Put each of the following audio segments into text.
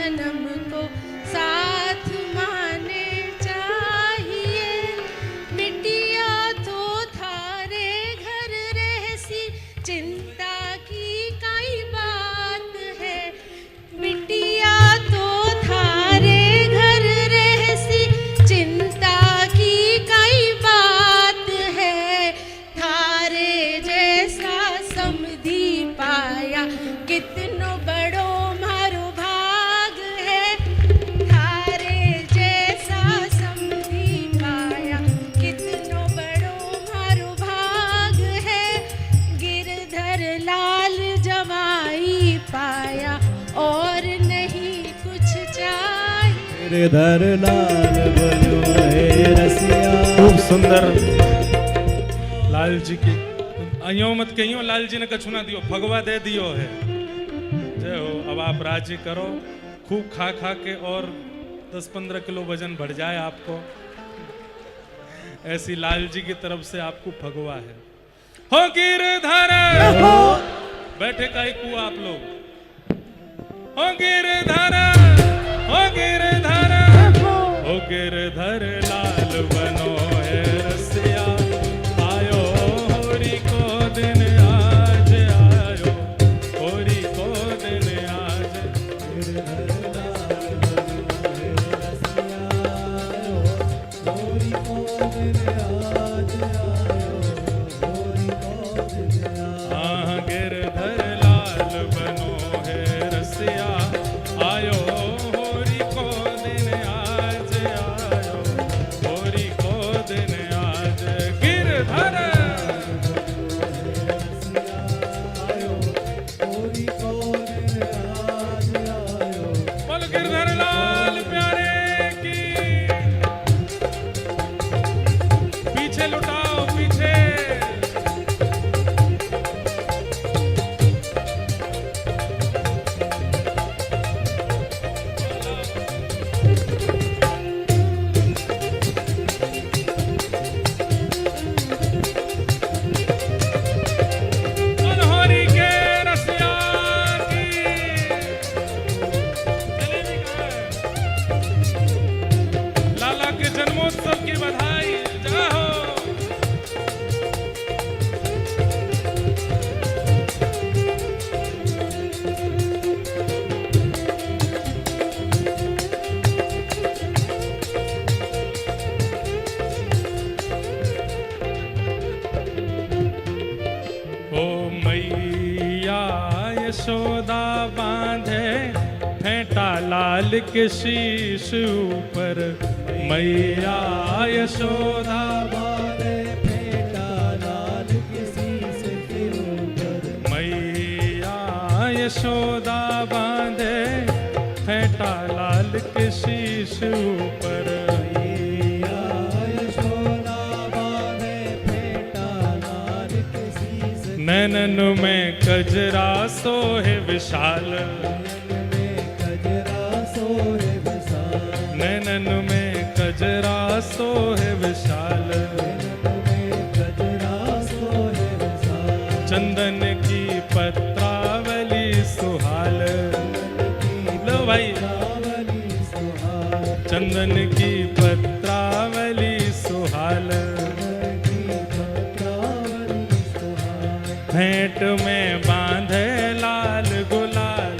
जन्म को साथ माने चाहिए। बिटिया तो थारे घर रहसी, चिंता की कई बात है। बिटिया तो थारे घर रहसी, चिंता की कई बात है। थारे जैसा समधी पाया, कितनो बड़ो मारो भाग है। थारे जैसा समधी पाया, कितनो बड़ो मारो भाग है। गिरधर लाल जवाई पाया, और नहीं कुछ चाहिए। गिरधर लाल बनो है रसिया। खूब सुंदर लाल जी की अयो मत कहियो, लाल जी ने कछु ना दियो, भगवा दे दियो है। जय हो। अब आप राज्य करो, खूब खा खा के और 10-15 किलो वजन बढ़ जाए आपको। ऐसी लाल जी की तरफ से आपको भगवा है। हो गिरधर, बैठे काहे को आप लोग। हो गिरधर, हो गिरधर, हो गिरधर लाल बनो है रसिया। आयो होरी को दिन आज आयो, होरी को दिन आज। गिरधर लाल बनो है रसिया। होरी को दिन आज आयो, होरी को दिन आज। हाँ गिरधर लाल बनो है रसिया। आयो होरी को दिन आज आयो, होरी को दिन आज। गिरधर बोल गिरधर लाल प्यारे की। पीछे लुटाओ पीछे। होरी के रसिया की। जलेबी कहाँ है? लाला के जन्मोत्सव की बधाई। जय हो। ओ मैया यशोदा बांधे फेंटा लाल के शीश ऊपर। मैया यशोदा बांधे फेंटा लाल किसी से फिर ऊपर। मैया यशोदा बांधे फेंटा लाल के शीश ऊपर। मैया यशोदा बांधे फेंटा लाल किसी से। नैनन में कजरा सोहे विशाल। नैनन में कजरा सोहे विशाल। चंदन की पत्रावली सुहाल। लो भाई। चंदन की पत्रावली सुहाल। भेंट में बांधे लाल गुलाल।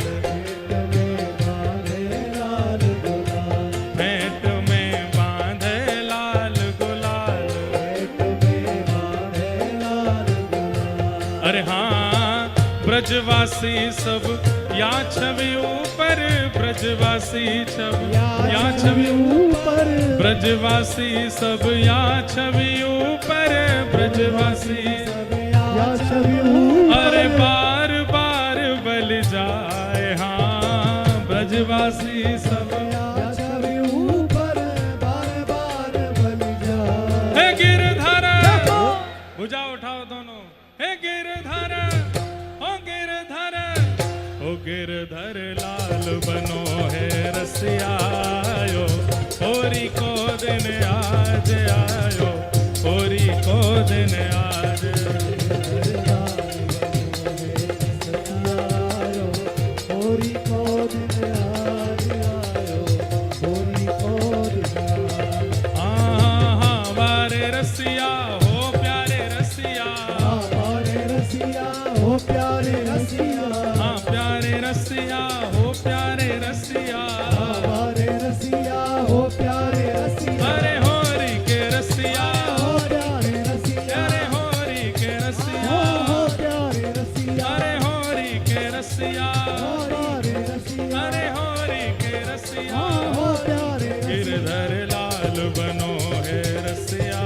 भेंट में बांधे लाल गुलाल। अरे हाँ ब्रजवासी सब या छवि ऊपर। ब्रजवासी सब या छवि ऊपर। ब्रजवासी सब या छवि ऊपर। ब्रजवासी अरे बार बार बल जाए। हाँ ब्रजवासी सब ऊपर बार बार बल जाए। हे गिरधर, भुजा उठाओ दोनों। हे गिरधर, ओ गिरधर, ओ गिरधर लाल बनो है रसिया। आयो होरी को दिन आज आयो, होरी को दिन आज। होरी को दिन आज हमारे रसिया हो प्यारे रसिया अरे होरी के रसिया हो प्यारे रसिया अरे होरी के रसिया हो प्यारे रसिया अरे होरी के रसिया हो प्यारे रसिया अरे होरी के रसिया हो प्यारे गिरधर लाल बनो है रसिया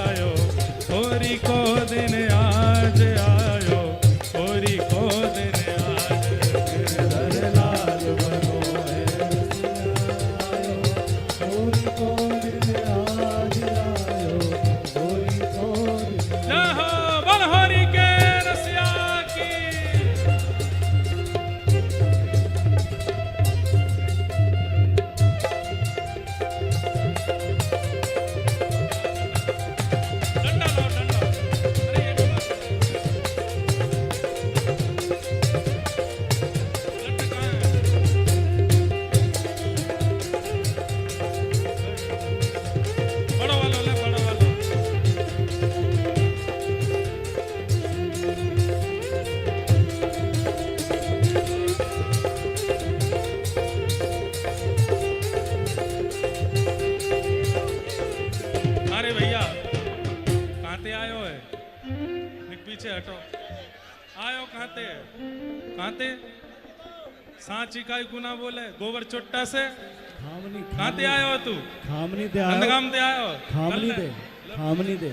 आयो होरी को दिन आज आयो होरी को दिन आज गिरधर लाल बनो है होरी को दिन आज आयो होरी को दिन जय हो बल होरी के रसिया की डंडा लो डंडा अरे ये डंडा कहाँ है? बड़ा वाला ले बड़ा वाला अरे भैया कहाँ ते आयो है निक पीछे हटो आयो कहाँ ते सांची का गुना बोले गोबर चुट्टा से खामनी कहाँ ते आयो तू खामनी दे नंदगाम ते आयो खामनी दे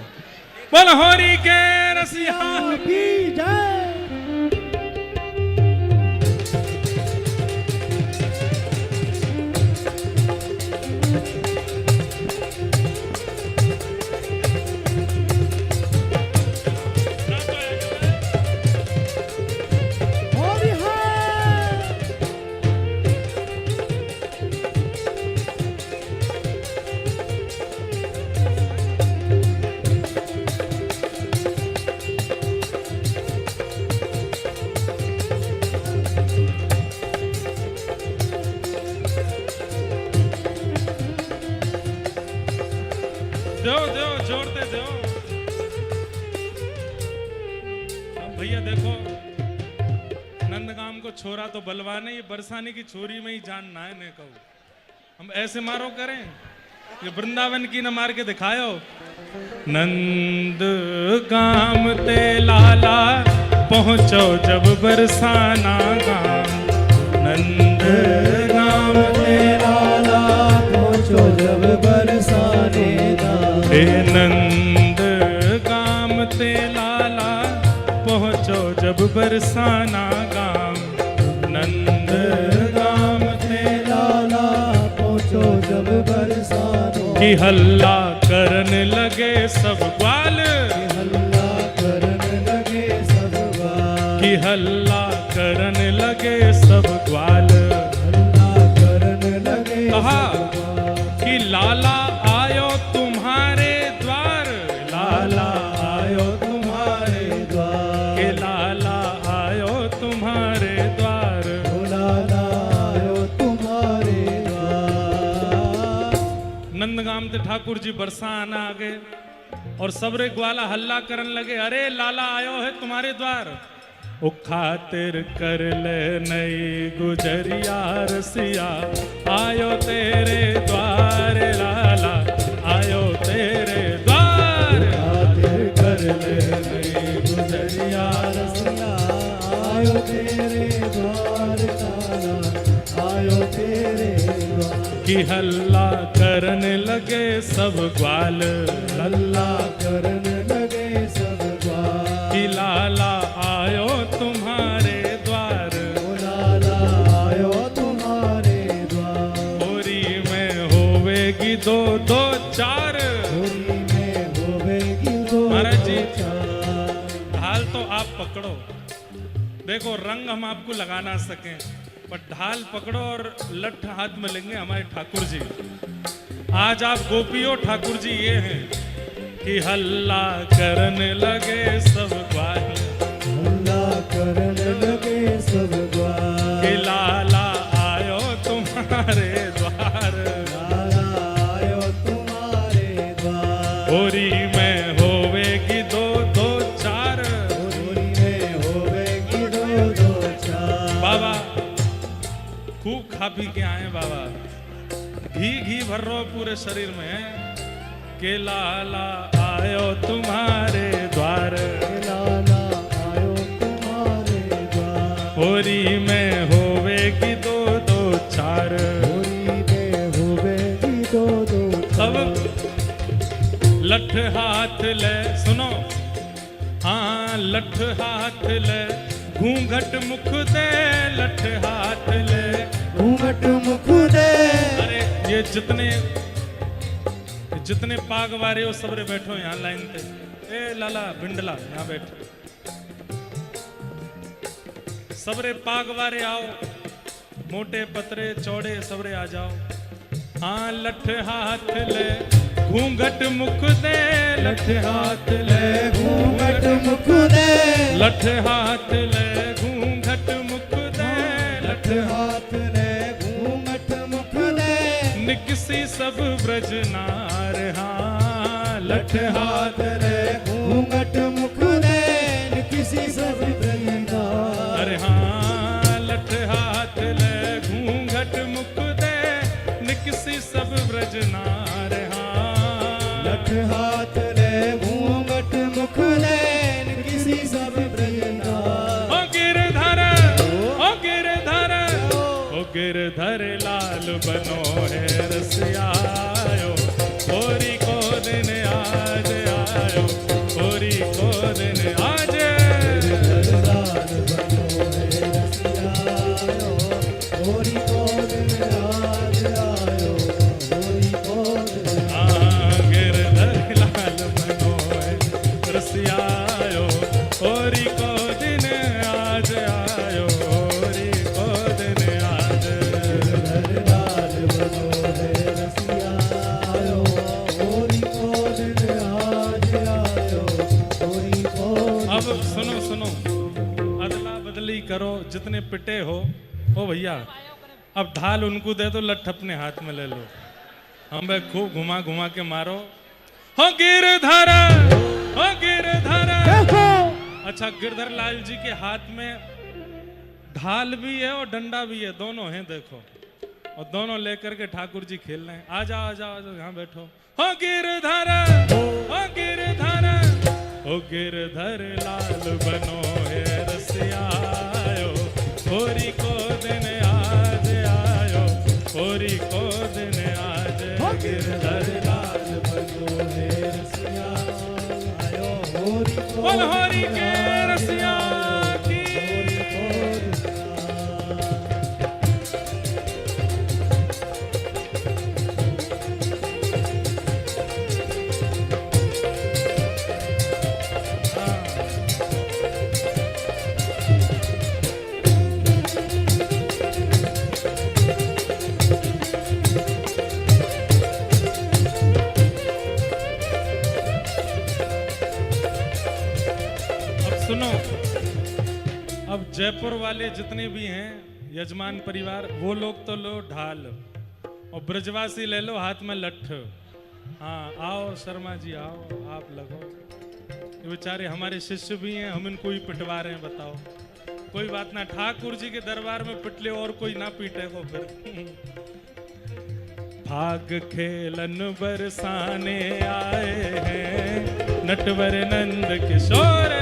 बोल होरी के रसिया की जय होरी है दो जोड़ते दो भैया देखो नंदगाम को छोरा तो बलवान है ये बरसाने की छोरी में ही जान ना है ने कहूँ हम ऐसे मारो करें ये वृंदावन की न मार के दिखायो नंद गाम ते लाला पहुंचो जब बरसाना गाम नंद गाम ते लाला पहुंचो जब बरसाने हे नंद गाम ते लाला पहुंचो जब बरसाना गाम नंद गाम ते लाला पहुंचो जब बरसानो की हल्ला करन लगे सब ग्वाल हल्ला करन लगे सब बार की हल्ला करन लगे सब ग्वाल हल्ला करन लगे कहा सब बार। कि लाला आयो तुम्हारे द्वार लाला आयो तुम्हारे द्वार के लाला आयो तुम्हारे द्वार लाला आयो तुम्हारे द्वार नंदगाम ते ठाकुर जी बरसाना आ गए और सबरे ग्वाला हल्ला करन लगे अरे लाला आयो है तुम्हारे द्वार ओ खातिर कर ले नई गुजरिया रसिया आयो तेरे द्वार लाला आयो तेरे द्वार खातिर कर ले नई गुजरिया रसिया आयो तेरे द्वार लाला आयो तेरे द्वार की हल्ला करन लगे सब ग्वाल हल्ला करन लगे सब द्वार कि लाला आयो तुम्हारे द्वार लाला आयो तुम्हारे द्वार होरी में होवेगी दो दो चार होली में होवेगी दो महाराज जी। चार ढाल तो आप पकड़ो देखो रंग हम आपको लगा ना सकें पर ढाल पकड़ो और लठ हाथ में लेंगे हमारे ठाकुर जी आज आप गोपियों ठाकुर जी ये हैं कि हल्ला करने लगे सब ग्वाल हल्ला करन लगे सब द्वार कि लाला आयो तुम्हारे द्वार लाला आयो तुम्हारे द्वार होरी में होवेगी दो दो चार होली में होवेगी दो दो चार बाबा खूब खा पी के आए बाबा, घी घी भर रो पूरे शरीर में, के लाला आयो तुम्हारे द्वार, लाला आयो तुम्हारे द्वार, होरी में होवेगी दो दो चार, होरी में होवेगी दो दो अब लठ हाथ ले, सुनो, हाँ लठ हाथ ले, घूंघट मुख दे, लठ हाथ ले, घूंघट मुख दे। अरे ये जितने पाग वारे हो सबरे बैठो यहाँ लाइन पे, ए लाला बिंडला यहाँ बैठो, सबरे पाग वारे आओ, मोटे पतरे चौड़े सबरे आ जाओ, हाँ लठ हाथ ले, घूंघट मुख दे, लठ हाथ ले, घूंघट मुख दे, लठ हाथ ले, घूंघट मुख दे, लठ हाथ ले, घूंघट मुख दे, निकसी सब ब्रज नार, हाँ लठ हाथ ले, घूंघट मुख दे, किसी सब ब्रजना। अरे हाँ लठ हाथ ले, घूंघट मुख दे, निकसी सब ब्रज नार, हाँ लठ हाथ ले, घूंघट मुख दे, किसी सब ब्रजना। ओ गिरधर, ओ गिरधर, ओ गिरधर लाल बनो है रसियायो, होरी को दिन आज आयो, होरी को दिन आज, लाल बनो है रसियायो, होरी को दिन आज आयो, होरी को दिन। हाँ गिरधर लाल बनो है रसियायो, होरी को दिन आज आयो, होरी को दिन आज, लाल बनो है रसियायो, होरी को दिन आज आयो, होरी को। अब सुनो सुनो, अदला बदली करो, जितने पिटे हो ओ भैया, अब ढाल उनको दे दो, लठ अपने हाथ में ले लो, हमें खूब घुमा घुमा के मारो, हो गिरधर, हो गिरधर। अच्छा गिरधर लाल जी के हाथ में ढाल भी है और डंडा भी है, दोनों हैं देखो, और दोनों लेकर के ठाकुर जी खेल रहे हैं, आ जाओ आ जाओ आ जाओ, यहाँ बैठो, हो गिरधर, हो गिरधर, हो गिरधर लाल बनो है रसियायो, होरी को दिन आज आयो, होरी को दिन आज, गिरधर लाल बनो है रसियायो, होरी को बोल होरी के रसिया की। सुनो, अब जयपुर वाले जितने भी हैं यजमान परिवार, वो लोग तो लो ढाल, और ब्रजवासी ले लो हाथ में लठ। हाँ आओ शर्मा जी आओ, आप लगो, ये बेचारे हमारे शिष्य भी हैं, हम इनको ही पिटवा रहे हैं, बताओ। कोई बात ना, ठाकुर जी के दरबार में पिट ले और कोई ना पीटे को फिर। भाग खेलन बरसाने आए हैं नटवर नंद किशोर,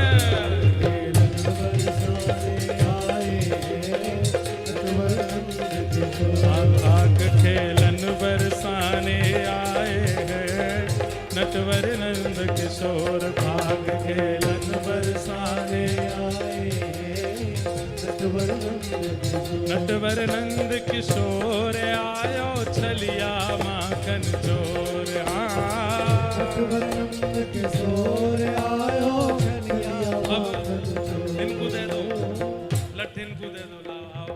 भाग खेलन बरसाने आए हैं नटवर नंद किशोर, भाग खेलन बरसाने आए हैं नटवर नंद किशोर, आयो छलिया माखन चोर, नटवर नंद किशोर आयो छलिया माखन चोर। इनको दे दो लठ, इनको दे दो, लाओ।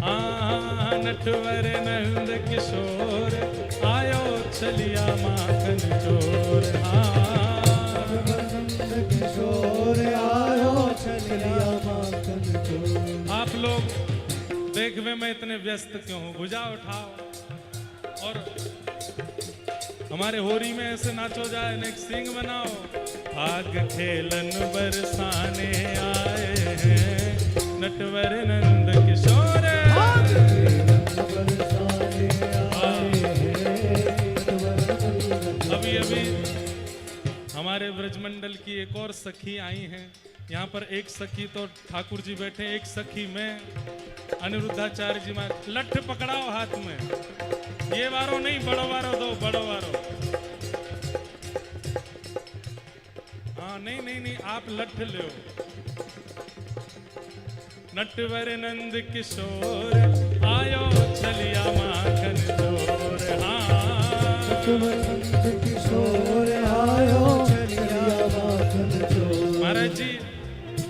हाँ नटवर नंद किशोर, आयो छलिया माखन चोर, हाँ नंद किशोर आयो छलिया माखन चोर। आप लोग देखने में इतने व्यस्त क्यों हो, भुजा उठाओ और हमारे होरी में ऐसे नाचो जाए, नेक सिंग बनाओ। भाग खेलन बरसाने आए हैं नटवर नंद किशोर, बरसाने आए हैं अभी अभी हमारे ब्रजमंडल की एक और सखी आई हैं। यहाँ पर एक सखी तो ठाकुर जी बैठे, एक सखी में अनिरुद्धाचार्य जी में लठ पकड़ाओ हाथ में, ये वारो नहीं, बड़ो वारो दो, बड़ो वारो। हाँ नहीं नहीं नहीं, आप लठ लो। नटवर नंद किशोर आयो छलिया माखन चोर। नटवर नंद किशोर आयो छलिया माखन चोर।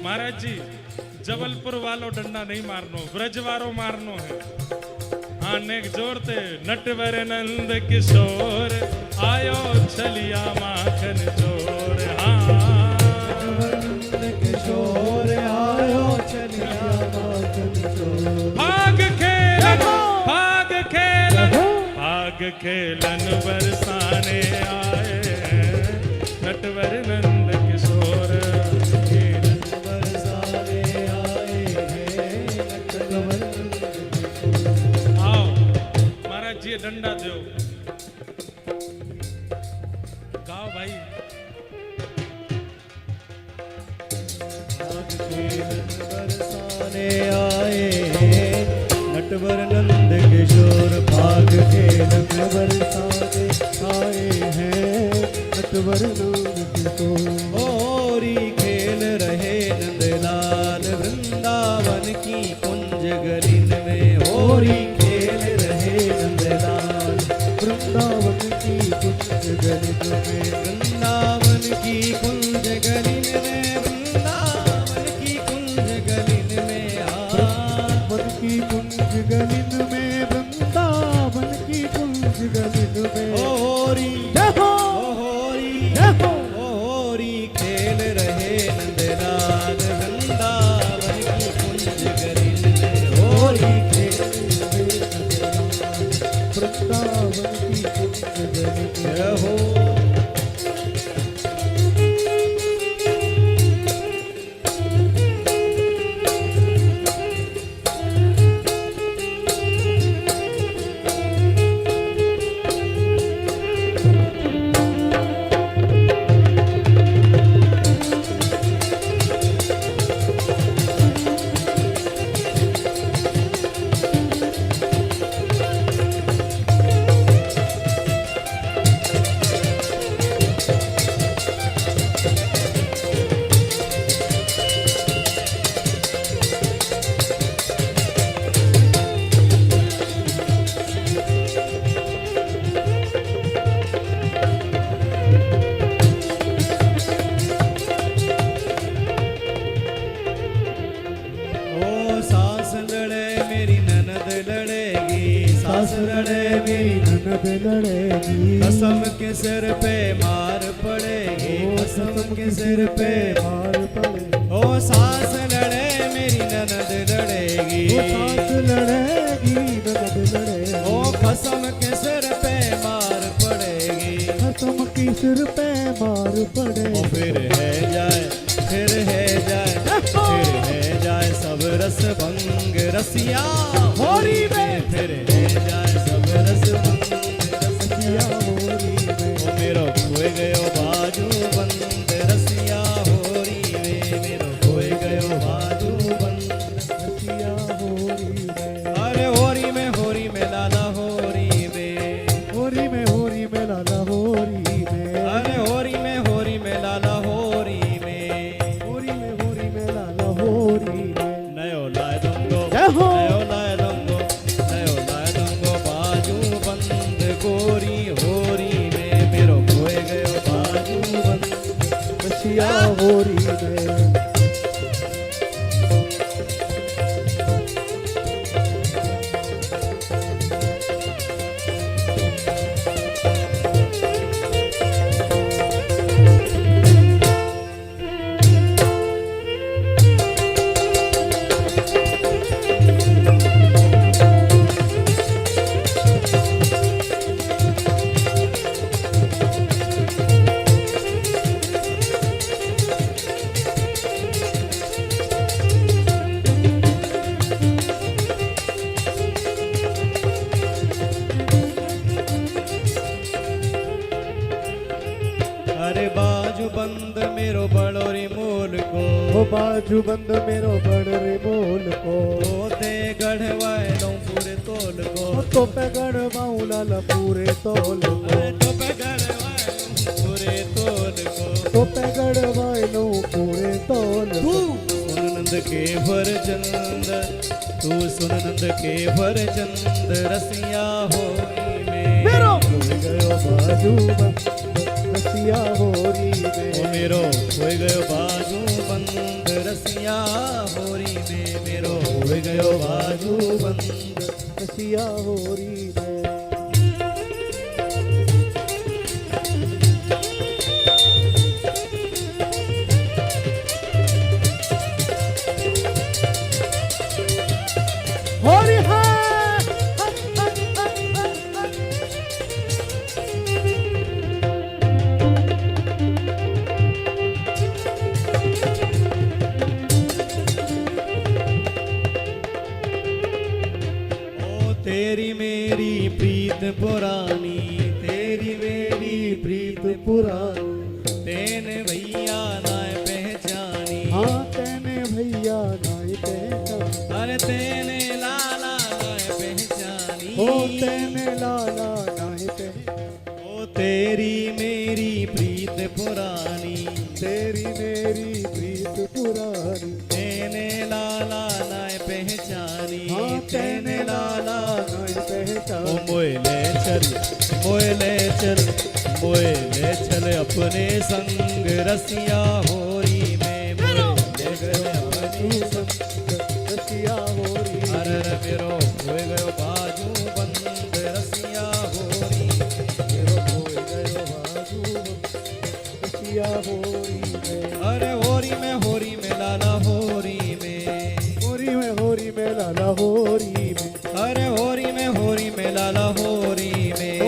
महाराज जी जबलपुर वालों डंडा नहीं मारनो, ब्रज वारो मारनो है। हाँ नेक जोरते नटवर नंद किशोर आयो छलिया माखन चोर। हाँ नटवर नंद किशोर आयो छलिया माखन चोर। भाग खेलन भाग खेलन भाग खेलन बरसाने आए नटवर नंद किशोर। ये डंडा दो, गाओ भाई। बरसाने आए हैं नटवर नंद किशोर। भाग खेलन बरसाने आए हैं नटवर नंद किशोर। होरी खेल रहे नंदलाल वृंदावन की कुंज गलिन में। होरी खेल रहे नंदलाल वृंदावन की कुंज गलिन में। वृंदावन की कुंज गलिन में। वृंदावन की कुंज गलिन में। वृंदावन की कुंज गलिन में। वृंदावन की कुंज गलिन में। होरी होरी होरी खेल रहे नंदलाल वृंदावन की कुंज गलिन में। होरी खेल रहे नंदलाल वृंदावन की कुंज गलिन में। हो सास लड़े मेरी ननद लड़ेगी। कसम के सिर पे मार पड़ेगी। कसम के सिर पे मार पड़ेगी। ओ सास लड़े मेरी ननद लड़ेगी। ओ सास लड़ेगी ननद लड़ेगी। ओ कसम के सिर पे मार पड़ेगी। कसम के सिर पे मार पड़ेगी। ओ फिर है जाए फिर है जाए फिर है जाए सब रस भंग रसिया होरी में। फिर है जाए सब रस भंग रसिया होरी में। ओ मेरो खोए गयो बाजू बंद रसिया होरी में। मेरो खोए गयो बाजू बंद रसिया होरी में। अरे होरी में लाला होरी में। होरी में लाला होरी में। अरे होरी में लाला होरी में। होरी में लाला होरी में। नयो लाए दंगो नयो लाए दंगो नयो लाए दंगो बाजू बंद गोरी होरी में। मेरो खोए गयो बाजू बंद रसिया होरी में। अरे बाजू बंद मेरो बड़ोरी मोल को ओ बाजू बंद मेरो बड़रे मोल को ते गढ़वालों पूरे तोल को तो पे गढ़वाऊं लाला पूरे तोल को अरे तो पे गढ़वालों पूरे तोल को तो पे गढ़वाऊं पूरे तोल तू सुन नंद के भरचंद तू सुन नंद के भरचंद रसिया होरी में मेरो हो गयो बाजू बंद रसिया होरी में ओ मेरो हो गयो बाजू बंद रसिया होरी में मेरो हो गयो बाजू बंद रसिया होरी में होरी है तेरी मेरी प्रीत पुरानी तेरी मेरी प्रीत पुरानी तेने भैया नाय पहचानी हाँ तेने भैया नाई पहचान अरे तेने लाला नाय पहचानी ओ तेने लाला नाई पहचान ओ तेरी मेरी प्रीत पुरानी तेरी मेरी प्रीत पुरानी तेने लाला नाय पहचानी हाँ तेने लाला नाई ओ पहचान मोए ले चल अपने संग रसिया होरी में मोए ले चल अपने संग रसिया होरी अरे रे मेरो होए गयो बाजू बंद रसिया होरी मेरो होए गयो बाजू रसिया होरी में अरे होरी में लाला होरी में होरी में लाला होरी में अरे होरी में लाला होरी में ओ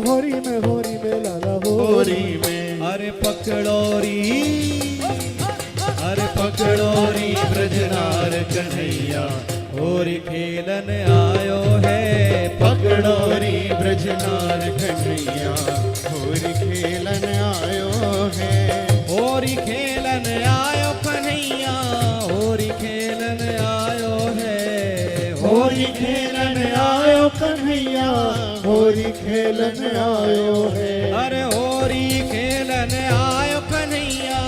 होरी में लाला होरी में अरे पकड़ोरी ब्रजनार कन्हैया होरी खेलन आयो है पकड़ोरी ब्रजनार कन्हैया होरी खेलन आयो है होरी खेलन आयो कन्हैया होरी खेलन आयो है होरी खेलन आयो कन्हैया होरी खेलन आयो है अरे होरी खेलन आयो कन्हैया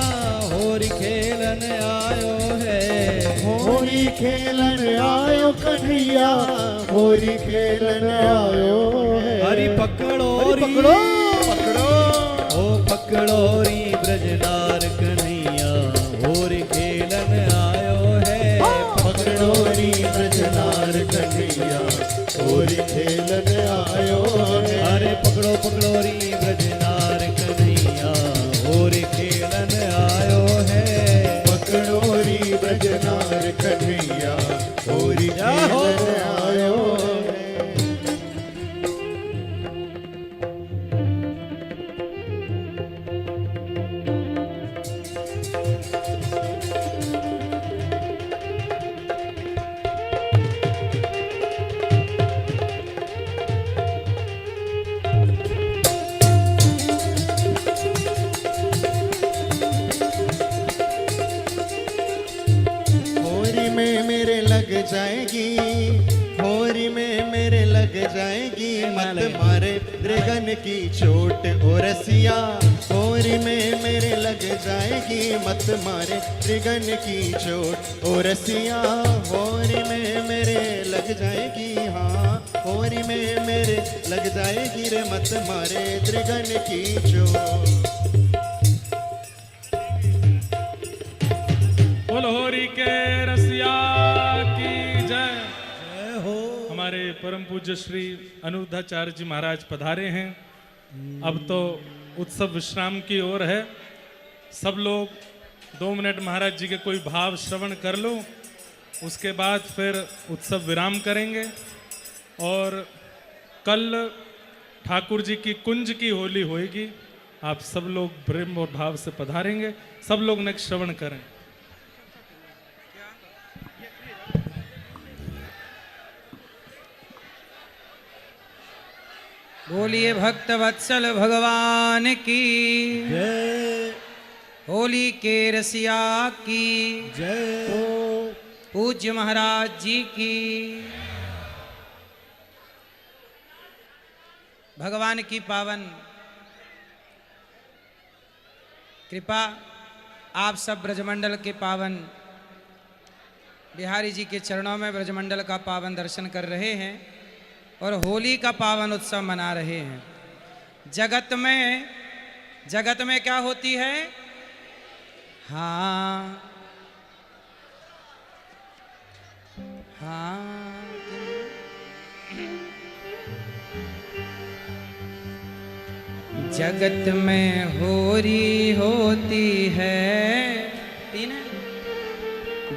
होरी खेलन आयो है होरी खेलन आयो कन्हैया होरी खेलन आयो है हरी पकड़ोरी पकड़ो पकड़ो ओ पकड़ोरी ब्रजनार कन्हैया होरी खेलन आयो है पकड़ोरी ब्रजनार कन्हैया होरी खेलन आयो है अरे पकड़ोरी ब्रजनार कन्हैया होरी खेलन आयो है पकड़ोरी ब्रजनार कन्हैया होरी खेलन आयो है होरी में मेरे लग जाएगी होरी में मेरे लग जाएगी मत मारे त्रिगन की चोट ओ रसिया होरी में मेरे लग जाएगी मत मारे त्रिगन की चोट ओ रसिया होरी में मेरे लग जाएगी हाँ होरी में मेरे लग जाएगी रे मत मारे त्रिगन की चोट बोल होरी के रसिया की जय। जय हो हमारे परम पूज्य श्री अनिरुद्धाचार्य जी महाराज पधारे हैं। अब तो उत्सव विश्राम की ओर है। सब लोग 2 मिनट महाराज जी के कोई भाव श्रवण कर लो, उसके बाद फिर उत्सव विराम करेंगे। और कल ठाकुर जी की कुंज की होली होएगी। आप सब लोग प्रेम और भाव से पधारेंगे। सब लोग नेक्स्ट श्रवण करें। बोलिए भक्त वत्सल भगवान की जय होली के रसिया की जय। पूज्य महाराज जी की। भगवान की पावन कृपा आप सब ब्रजमंडल के पावन बिहारी जी के चरणों में ब्रजमंडल का पावन दर्शन कर रहे हैं और होली का पावन उत्सव मना रहे हैं। जगत में क्या होती है? हाँ हाँ जगत में होरी होती है, तीन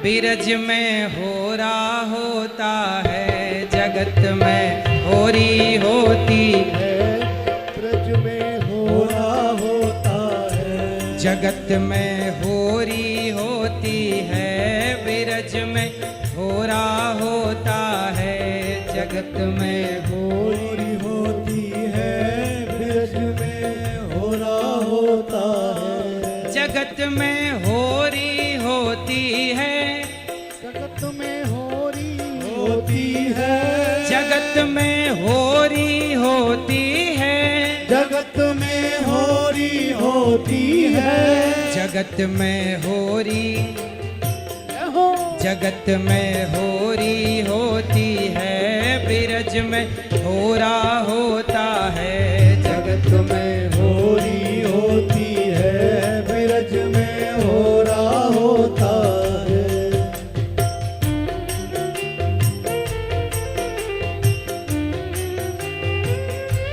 बिरज में होरा होता है। जगत में होरी होती है ब्रज में होरा होता है। जगत में होरी होती है, बिरज में होरा होता है। जगत में होरी होती है ब्रज में होरा होता है। जगत में होरी होती है, जगत में होरी होती है। जगत में होरी होती है। जगत में होरी होती है। जगत में होरी, हो जगत में होरी होती है, बिरज में होरा होता है। जगत में होरी होती है ब्रज में होरा होता है।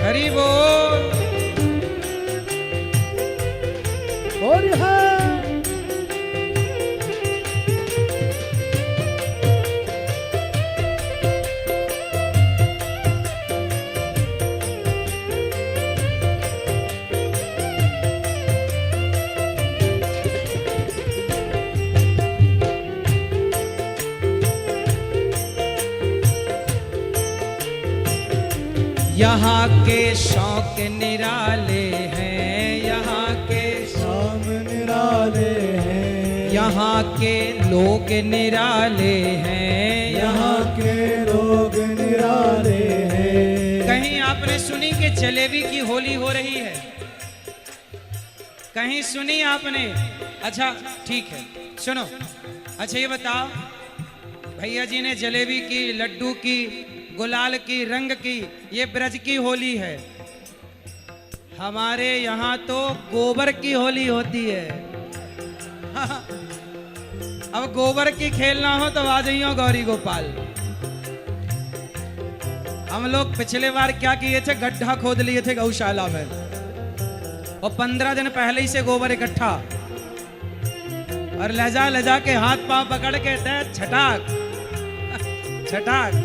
हरि बोल। और है यहाँ के शौक निराले हैं, यहाँ के शाम निराले हैं। यहाँ के लोग निराले हैं। यहाँ के लोग निराले हैं। कहीं आपने सुनी कि जलेबी की होली हो रही है? कहीं सुनी आपने? अच्छा ठीक है, सुनो। अच्छा ये बताओ, भैया जी ने जलेबी की, लड्डू की, गुलाल की, रंग की, ये ब्रज की होली है। हमारे यहाँ तो गोबर की होली होती है। अब गोबर की खेलना हो तो आ जाइयो गौरी गोपाल। हम लोग पिछले बार क्या किए थे, गड्ढा खोद लिए थे गौशाला में और 15 दिन पहले ही से गोबर इकट्ठा और लजा के हाथ पांव पकड़ के तय छटाक छटाक।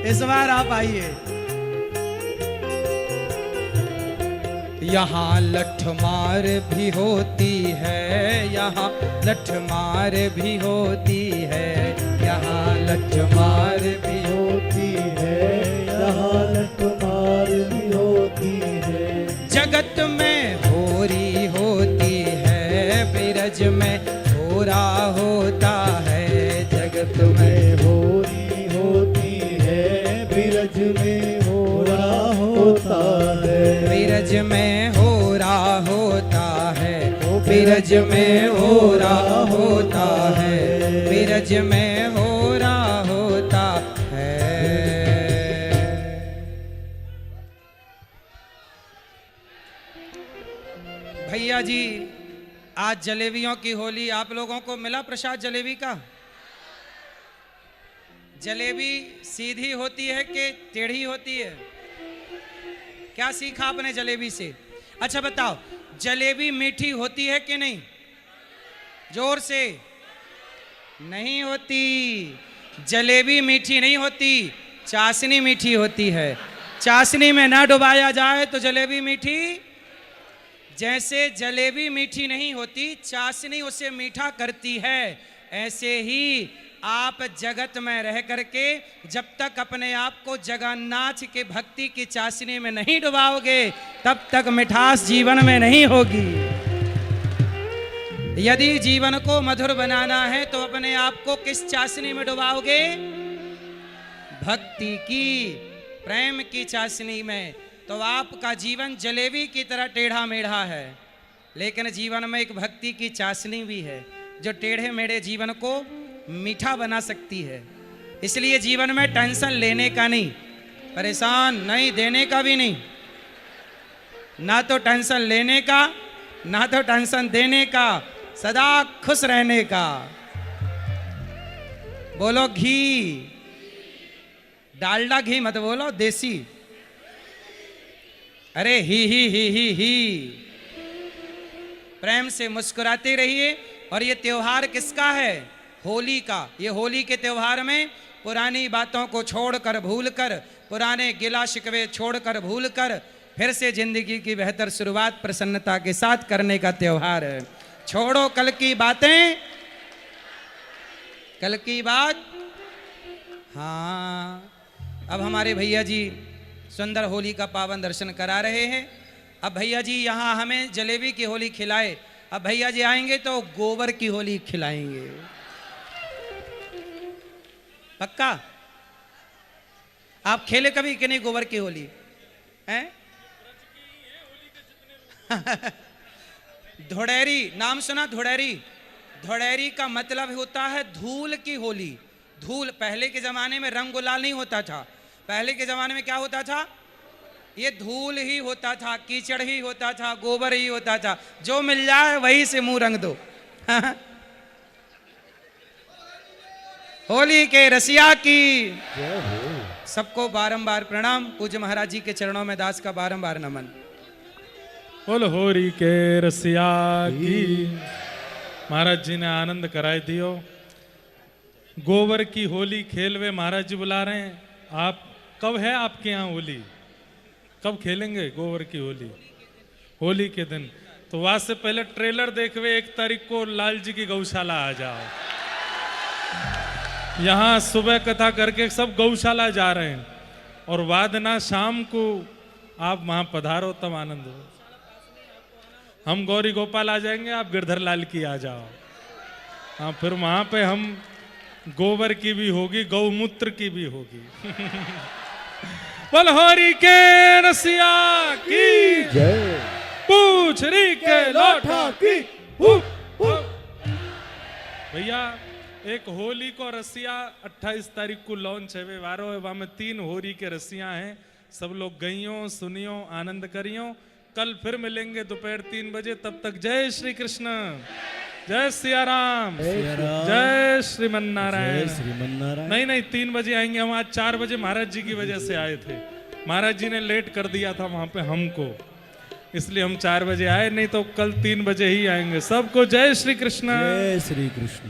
इस बार आप आइए। यहाँ लठमार भी होती है, यहाँ लठमार भी होती है। यहाँ लठमार भी होती है। यहाँ लठमार भी होती है। जगत में होरी होती है, बिरज में होरा होता है। जगत में होरी होती है ब्रज में होरा होता है। बिरज में होरा होता है। बिरज में होरा होता है। बिरज में होरा होता है। भैया जी आज जलेबियों की होली, आप लोगों को मिला प्रसाद जलेबी का? जलेबी सीधी होती है कि टेढ़ी होती है? क्या सीखा आपने जलेबी से? अच्छा बताओ, जलेबी मीठी होती है कि नहीं? जोर से। नहीं होती। जलेबी मीठी नहीं होती, चाशनी मीठी होती है। चाशनी में ना डुबाया जाए तो जलेबी मीठी। जैसे जलेबी मीठी नहीं होती, चाशनी उसे मीठा करती है, ऐसे ही आप जगत में रह करके जब तक अपने आप को जगन्नाथ के भक्ति की चाशनी में नहीं डुबाओगे तब तक मिठास जीवन में नहीं होगी। यदि जीवन को मधुर बनाना है तो अपने आप को किस चाशनी में डुबाओगे? भक्ति की, प्रेम की चाशनी में। तो आपका जीवन जलेबी की तरह टेढ़ा मेढ़ा है, लेकिन जीवन में एक भक्ति की चाशनी भी है जो टेढ़े मेढ़े जीवन को मीठा बना सकती है। इसलिए जीवन में टेंशन लेने का नहीं, परेशान नहीं, देने का भी नहीं, ना तो टेंशन लेने का ना तो टेंशन देने का, सदा खुश रहने का। बोलो घी, डालडा घी मत बोलो, देसी। अरे ही। प्रेम से मुस्कुराते रहिए। और ये त्योहार किसका है? होली का। ये होली के त्योहार में पुरानी बातों को छोड़कर, भूलकर, पुराने गिला शिकवे छोड़कर, भूलकर फिर से जिंदगी की बेहतर शुरुआत प्रसन्नता के साथ करने का त्योहार है। छोड़ो कल की बातें, कल की बात। हाँ, अब हमारे भैया जी सुंदर होली का पावन दर्शन करा रहे हैं। अब भैया जी यहाँ हमें जलेबी की होली खिलाए। अब भैया जी आएंगे तो गोबर की होली खिलाएंगे। पक्का? आप खेले कभी कि नहीं गोबर की होली? हैं? धुड़ेरी नाम सुना? धुड़ेरी, धुड़ेरी का मतलब होता है धूल की होली। धूल, पहले के जमाने में रंग गुलाल नहीं होता था। पहले के जमाने में क्या होता था? ये धूल ही होता था, कीचड़ ही होता था, गोबर ही होता था। जो मिल जाए वही से मुंह रंग दो। होली के रसिया की सबको बारंबार प्रणाम। पूज्य महाराज जी के चरणों में दास का बारंबार नमन। बोल होरी के रसिया की। महाराज जी ने आनंद कराए दियो। गोबर की होली खेलवे महाराज जी बुला रहे हैं। आप कब है आपके यहाँ होली? कब खेलेंगे गोबर की होली? होली के दिन। तो वहां से पहले ट्रेलर देखवे 1 तारीख को लाल जी की गौशाला आ जाओ। यहाँ सुबह कथा करके सब गौशाला जा रहे हैं और वादना शाम को आप वहां पधारो तब आनंद हो। हम गौरी गोपाल आ जाएंगे, आप गिरधर लाल की आ जाओ। हाँ, फिर वहां पे हम गोबर की भी होगी, गौमूत्र की भी होगी। बलहोरी के रसिया की जय। पूछरी के लोठा की। भैया एक होली को रसिया 28 तारीख को लॉन्च है। वारो है, वहां में 3 होली के रसिया हैं। सब लोग गइयो, सुनियो, आनंद करियो। कल फिर मिलेंगे दोपहर 3 बजे। तब तक जय श्री कृष्ण, जय सिया राम, जय श्रीमन नारायण। नहीं 3 बजे आएंगे हम। आज 4 बजे महाराज जी की वजह से आए थे। महाराज जी ने लेट कर दिया था वहां पे हमको, इसलिए हम 4 बजे आए। नहीं तो कल 3 बजे ही आएंगे। सबको जय श्री कृष्ण, जय श्री कृष्ण।